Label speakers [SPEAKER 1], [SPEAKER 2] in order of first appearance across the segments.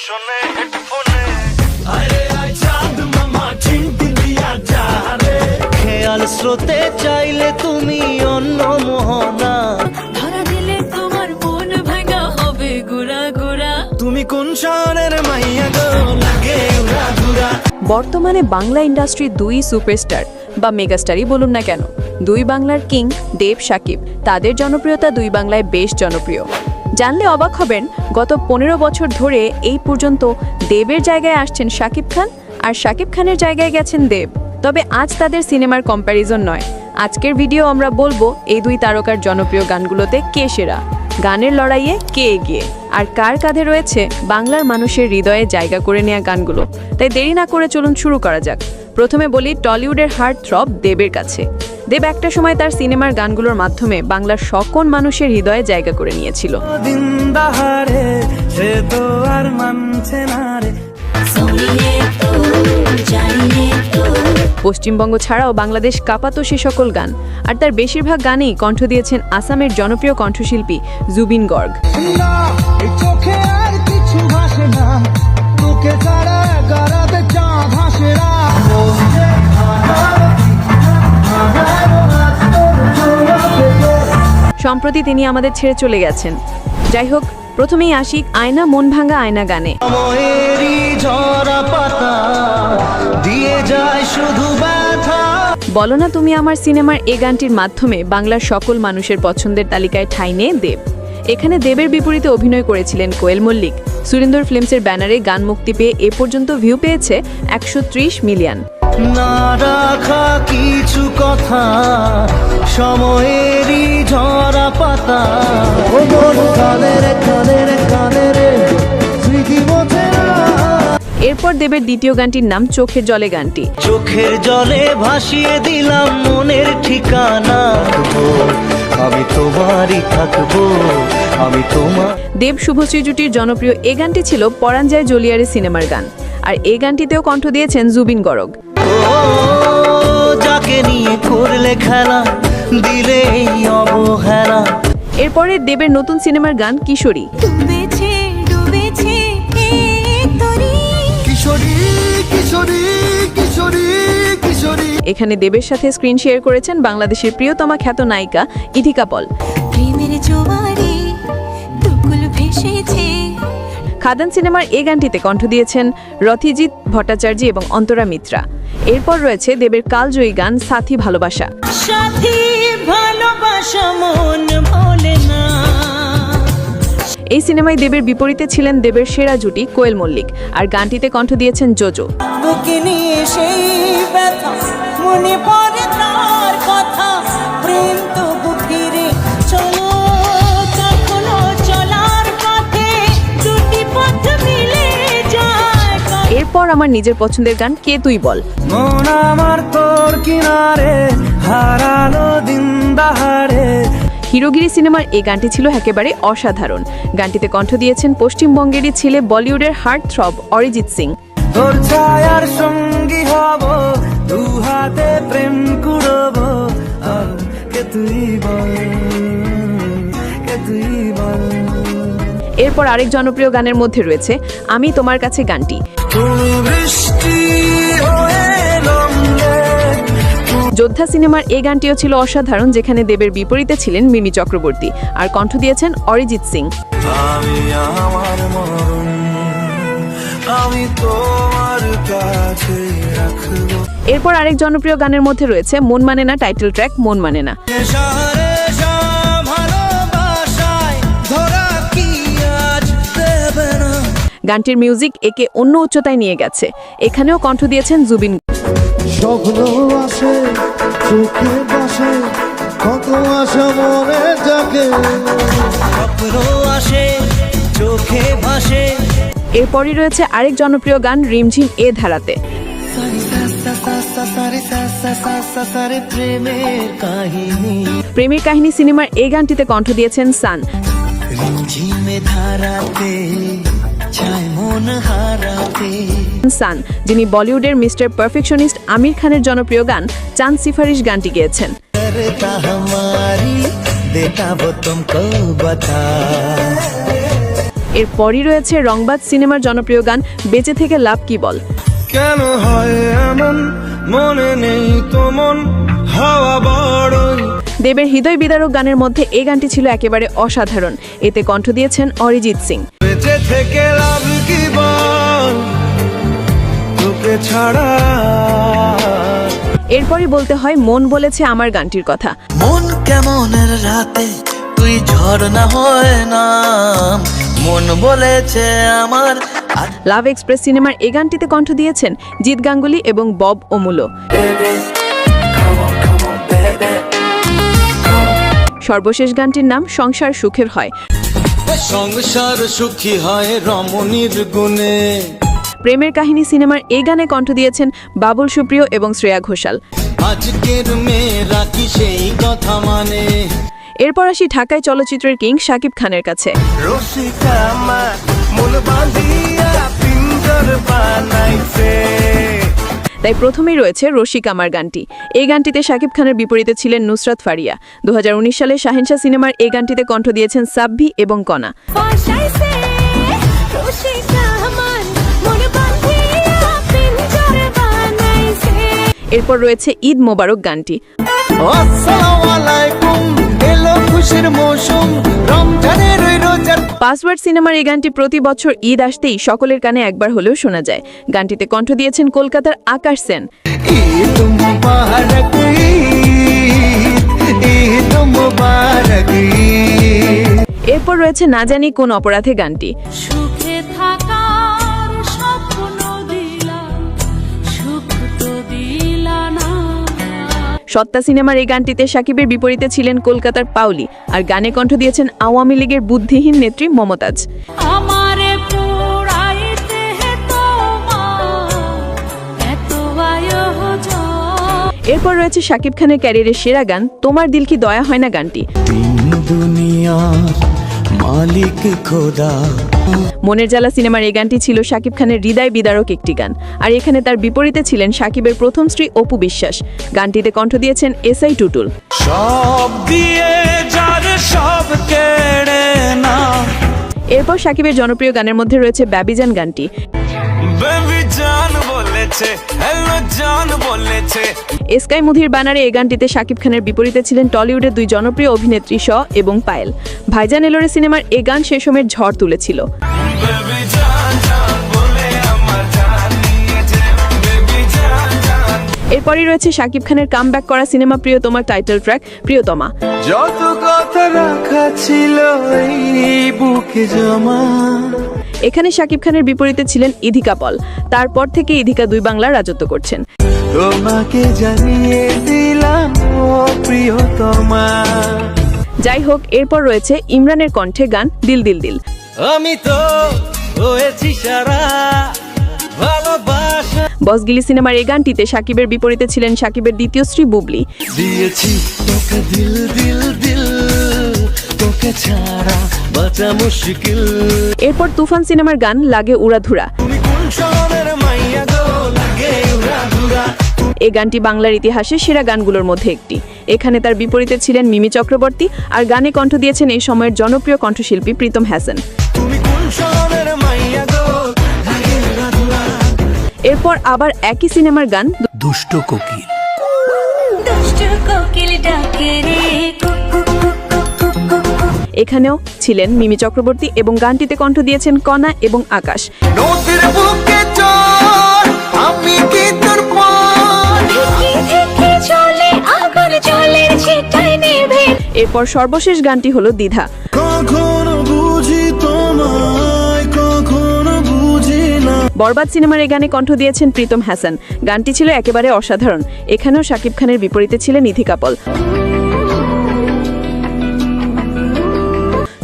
[SPEAKER 1] শোনে হেডফোনে আরে আই চাঁদ মামা ঝিঙ্ক দিয়া যা রে খেয়াল স্রোতে চাইলে তুমি অন্য মোহনা
[SPEAKER 2] ধরা দিলে তোমার মন ভাঙা হবে গুড়া গুড়া
[SPEAKER 1] তুমি কোন শহরের মাইয়া গো লাগে উড়া ঘুরা।
[SPEAKER 3] বর্তমানে বাংলা ইন্ডাস্ট্রির দুই সুপারস্টার বা মেগাস্টারই বলুন না কেন, দুই বাংলার কিং দেব শাকিব। তাদের জনপ্রিয়তা দুই বাংলায় বেশ জনপ্রিয়। জানলে অবাক হবেন, গত 15 বছর ধরে এই পর্যন্ত দেবের জায়গায় আসছেন শাকিব খান, আর শাকিব খানের জায়গায় গেছেন দেব। তবে আজ তাদের সিনেমার কম্প্যারিজন নয়, আজকের ভিডিও আমরা বলবো এই দুই তারকার জনপ্রিয় গানগুলোতে কে সেরা, গানের লড়াইয়ে কে এগিয়ে, আর কার কাঁধে রয়েছে বাংলার মানুষের হৃদয়ে জায়গা করে নেওয়া গানগুলো। তাই দেরি না করে চলুন শুরু করা যাক। প্রথমে বলি টলিউডের হার্ট থ্রব দেবের কাছে। দেব একটা সময় তার সিনেমার গানগুলোর মাধ্যমে বাংলার সকল মানুষের হৃদয়ে জায়গা করে নিয়েছিল। পশ্চিমবঙ্গ ছাড়াও বাংলাদেশ কাঁপাতো সে সকল গান, আর তার বেশিরভাগ গানেই কণ্ঠ দিয়েছেন আসামের জনপ্রিয় কণ্ঠশিল্পী জুবিন গর্গ। সম্প্রতি তিনি আমাদের ছেড়ে চলে গেছেন। যাই হোক, প্রথমেই আসি আয়না মন ভাঙা আয়না গানে। বলো না তুমি আমার সিনেমার এই গানটির মাধ্যমে বাংলার সকল মানুষের পছন্দের তালিকায় ঠাঁই নেয় দেব। এখানে দেবের বিপরীতে অভিনয় করেছিলেন কোয়েল মল্লিক। সুরিন্দর ফিল্মসের ব্যানারে গান মুক্তি পেয়ে এ পর্যন্ত ভিউ পেয়েছে 130 মিলিয়ন।
[SPEAKER 1] না রাখা কিছু কথা সময়েরই ঝরা পাতা
[SPEAKER 3] এরপর দেবের দ্বিতীয় গানটির নাম চোখের জলে গানটি।
[SPEAKER 1] চোখের জলে ভাসিয়ে দিলাম মনের ঠিকানা, আমি তোমারই থাকবো, আমি তোমার।
[SPEAKER 3] দেব শুভশ্রী জুটির জনপ্রিয় এ গানটি ছিল পরাণ যায় জলিয়ারে সিনেমার গান, আর এই গানটিতেও কণ্ঠ দিয়েছেন জুবিন গর্গ।
[SPEAKER 1] যাকে নিয়ে করলে খেলা দিলে অবহেলা।
[SPEAKER 3] এরপরে দেবের নতুন সিনেমার গান কিশোরী। এখানে দেবের সাথে স্ক্রিন শেয়ার করেছেন বাংলাদেশের প্রিয়তমা খ্যাত নায়িকা ইথিকা পল। খাদান সিনেমার এই গানটিতে কণ্ঠ দিয়েছেন রথিজিৎ ভট্টাচার্য এবং অন্তরা মিত্রা। এরপর রয়েছে দেবের কালজয়ী গান সাথী ভালোবাসা। এই সিনেমায় দেবের বিপরীতে ছিলেন দেবের সেরা জুটি কোয়েল মল্লিক, আর গানটিতে কণ্ঠ দিয়েছেন জোজো। এরপর আমার নিজের পছন্দের গান কে তুই বল।
[SPEAKER 1] মন আমার তোর কিনারে হারালো দিন দাহারে।
[SPEAKER 3] হিরোগিরি সিনেমার এই গানটি ছিল একেবারে অসাধারণ। গানটিতে কণ্ঠ দিয়েছেন পশ্চিমবঙ্গেরই ছেলে বলিউডের হার্ট থ্রব অরিজিৎ সিং।
[SPEAKER 1] তোর ছায়ার সঙ্গী হব, দু হাতে প্রেম কুড়ব, কে তুই বল, কে তুই বল।
[SPEAKER 3] এরপর আরেক জনপ্রিয় গানের মধ্যে রয়েছে আমি তোমার কাছে গানটি। যোদ্ধা সিনেমার এই গানটিও ছিল অসাধারণ, যেখানে দেবের বিপরীতে ছিলেন মিমি চক্রবর্তী, আর কণ্ঠ দিয়েছেন অরিজিৎ সিং। এরপর আরেক জনপ্রিয় গানের মধ্যে রয়েছে মন মানে না টাইটেল ট্র্যাক মন মানে না। গানটির মিউজিক একে অন্য উচ্চতায় নিয়ে গেছে। এখানেও কণ্ঠ দিয়েছেন জুবিন।
[SPEAKER 4] স্বপ্ন আসে চোখে বসে কত আশা মনে জাগে,
[SPEAKER 1] স্বপ্ন আসে চোখে ভাসে।
[SPEAKER 3] এরপরই রয়েছে আরেক জনপ্রিয় গান রিমঝিম এ ধারাতে। প্রেমের কাহিনী সিনেমার এই গানটিতে কণ্ঠ দিয়েছেন সান। সান, যিনি বলিউডের মিস্টার পারফেকশনিস্ট আমির খানের জনপ্রিয় গান চাঁদ সিফারিশ গানটি গেয়েছেন। এরপরই রয়েছে রংবাজ সিনেমার জনপ্রিয় গান বেঁচে থেকে লাভ কি বল।
[SPEAKER 1] কেন হয় এমন মনে নেই তো মন হাওয়া বড়ই।
[SPEAKER 3] দেবের হৃদয় বিদারক গানের মধ্যে এই গানটি ছিল একেবারে অসাধারণ। এতে কণ্ঠ দিয়েছেন অরিজিৎ সিং।
[SPEAKER 1] বেঁচে থেকে লাভ কি বল তোকে ছাড়া।
[SPEAKER 3] এরপরই বলতে হয় মন বলেছে আমার গানটির কথা।
[SPEAKER 1] মন কেমনের রাতে তুই ঝর্ণা হয় না মন বলেছে আমার।
[SPEAKER 3] লাভ এক্সপ্রেস সিনেমার এই গানটিতে কণ্ঠ দিয়েছেন জিৎ গাঙ্গুলি এবং বব অমূল্য। সর্বশেষ গানটির নাম সংসার সুখের হয়।
[SPEAKER 1] সংসার সুখী হয় রমণীর গুণে।
[SPEAKER 3] প্রেমের কাহিনী সিনেমার এই গানে কণ্ঠ দিয়েছেন বাবুল সুপ্রিয় এবং শ্রেয়া ঘোষাল।
[SPEAKER 1] আজকের মেয়েরা কি সেই কথা মানে।
[SPEAKER 3] এরপর আসি ঢাকায় চলচ্চিত্রের কিং শাকিব খানের কাছে।
[SPEAKER 1] রসিকা আমার মন বাঁধিয়া পিঞ্জর বানাইছে।
[SPEAKER 3] তাই প্রথমেই রয়েছে রসিক আমার গানটি। এই গানটিতে শাকিব খানের বিপরীতে ছিলেন নুসরাত ফারিয়া। 2019 সালে শাহেনশাহ সিনেমার এই গানটিতে কণ্ঠ দিয়েছেন সাব্বি এবং কণা। এরপর রয়েছে ঈদ মোবারক গানটি।
[SPEAKER 1] আসসালামু আলাইকুম এলো খুশির মৌসুম রমজানের রোজার।
[SPEAKER 3] পাসওয়ার্ড সিনেমার এই গানটি প্রতি বছর ঈদ আসতেই সকলের কানে একবার হলেও শোনা যায়। গানটিতে কণ্ঠ দিয়েছেন কলকাতার আকাশ সেন।
[SPEAKER 1] ঈদ মুবারক ঈদ মুবারক।
[SPEAKER 3] এরপর রয়েছে না জানি কোন অপরাধে গানটি।
[SPEAKER 2] সুখে থাকার স্বপ্ন দিলা সুখ তো দিলা না।
[SPEAKER 3] সত্তা সিনেমার এই গানটিতে শাকিবের বিপরীতে ছিলেন কলকাতার পাউলি, আর গানে কণ্ঠ দিয়েছেন আওয়ামী লীগের বুদ্ধিহীন নেত্রী মমতাজ।
[SPEAKER 2] আমারে পুরাইতে তোমার এত আয়োজন।
[SPEAKER 3] এরপর রয়েছে শাকিব খানের ক্যারিয়ারের সেরা গান তোমার দিল কি দয়া হয় না গানটি।
[SPEAKER 1] দুনিয়ার মালিক খোদা।
[SPEAKER 3] মনের জ্বালা সিনেমার এই গানটি ছিল শাকিব খানের হৃদয় বিদারক একটি গান, আর এখানে তার বিপরীতে ছিলেন শাকিবের প্রথম স্ত্রী অপু বিশ্বাস। গানটিতে কণ্ঠ দিয়েছেন এসআই টুটুল।
[SPEAKER 1] সব দিয়ে যার সব কেড়ে না।
[SPEAKER 3] এরপর শাকিবের জনপ্রিয় গানের মধ্যে রয়েছে বেবিজান গানটি।
[SPEAKER 1] বেবি জান বলেছে হ্যালো জান বলেছে।
[SPEAKER 3] স্কাই মুভির ব্যানারে এই গানটিতে শাকিব খানের বিপরীতে ছিলেন টলিউডের দুই জনপ্রিয় অভিনেত্রী শ এবং পায়েল। ভাইজান এলোরে সিনেমার এই গান সে সময়ের ঝড় তুলেছিল।
[SPEAKER 1] বেবি জান জান বলে আমার জান নিয়েছে বেবি জান জান।
[SPEAKER 3] এরপরই রয়েছে শাকিব খানের কামব্যাক করা সিনেমা প্রিয়তমার টাইটেল ট্র্যাক প্রিয়তমা।
[SPEAKER 1] যত কথা রাখা ছিল এই বুকে জমা।
[SPEAKER 3] এখানে শাকিব খানের বিপরীতে ছিলেন ইধিকা পল। তারপর থেকে ইধিকা দুই বাংলার রাজত্ব করছেন।
[SPEAKER 1] তোমাকে জানিয়ে দিলাম ও প্রিয়তমা।
[SPEAKER 3] যাই হোক, এরপর রয়েছে ইমরানের কণ্ঠে গান দিল দিল দিল।
[SPEAKER 1] আমি তো হয়েছি সারা ভালোবাসা।
[SPEAKER 3] বসগিলি সিনেমার এই গানটিতে শাকিবের বিপরীতে ছিলেন শাকিবের দ্বিতীয় স্ত্রী বুবলি।
[SPEAKER 1] দিয়েছি তোকে দিল দিল দিল তোকে ছাড়া বাঁচা মুশকিল।
[SPEAKER 3] এরপর তুফান সিনেমার গান লাগে উড়াধুরা।
[SPEAKER 1] তুমি কোন শহরের মাইয়া গো লাগে উড়াধুরা।
[SPEAKER 3] এই গানটি বাংলার ইতিহাসে সেরা গানগুলোর মধ্যে একটি। এখানে তার বিপরীতে ছিলেন মিমি চক্রবর্তী, আর গানে কণ্ঠ দিয়েছেন এই সময়ের জনপ্রিয় কণ্ঠশিল্পী প্রীতম হাসান।
[SPEAKER 1] তুমি কোন শহরের মাইয়া গো লাগে উড়াধুরা।
[SPEAKER 3] এরপর আবার একই সিনেমার গান
[SPEAKER 1] দুষ্ট কোকিল।
[SPEAKER 2] দুষ্ট কোকিল ডাকে রে
[SPEAKER 3] এখানেও ছিলেন মিমি চক্রবর্তী এবং গানটিতে কণ্ঠ দিয়েছেন কণা এবং আকাশ।
[SPEAKER 1] নদীর বুকে চল আমি কি তোর পথ।
[SPEAKER 2] চলে আগুন জলের ছিটায় নেভে।
[SPEAKER 3] এরপর সর্বশেষ গানটি হলো দ্বিধা।
[SPEAKER 1] কখনো বুঝি তোমায় কখনো বুঝি না।
[SPEAKER 3] বরবাদ সিনেমার এই গানে কণ্ঠ দিয়েছেন প্রীতম হাসান। গানটি ছিল একেবারে অসাধারণ। এখানেও শাকিব খানের বিপরীতে ছিলেন ইধিকা পল।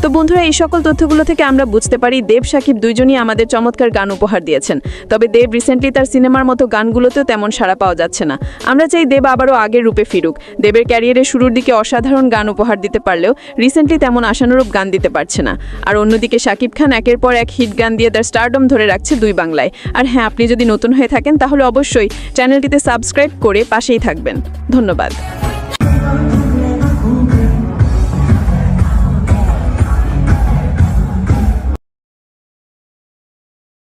[SPEAKER 3] তো বন্ধুরা, এই সকল তথ্যগুলো থেকে আমরা বুঝতে পারি দেব শাকিব দুইজনই আমাদের চমৎকার গান উপহার দিয়েছেন। তবে দেব রিসেন্টলি তার সিনেমার মতো গানগুলোতেও তেমন সাড়া পাওয়া যাচ্ছে না। আমরা চাই দেব আবারও আগের রূপে ফিরুক। দেবের ক্যারিয়ারের শুরুর দিকে অসাধারণ গান উপহার দিতে পারলেও রিসেন্টলি তেমন আশানুরূপ গান দিতে পারছে না। আর অন্যদিকে শাকিব খান একের পর এক হিট গান দিয়ে তার স্টারডম ধরে রাখছে দুই বাংলায়। আর হ্যাঁ, আপনি যদি নতুন হয়ে থাকেন তাহলে অবশ্যই চ্যানেলটিতে সাবস্ক্রাইব করে পাশেই থাকবেন। ধন্যবাদ।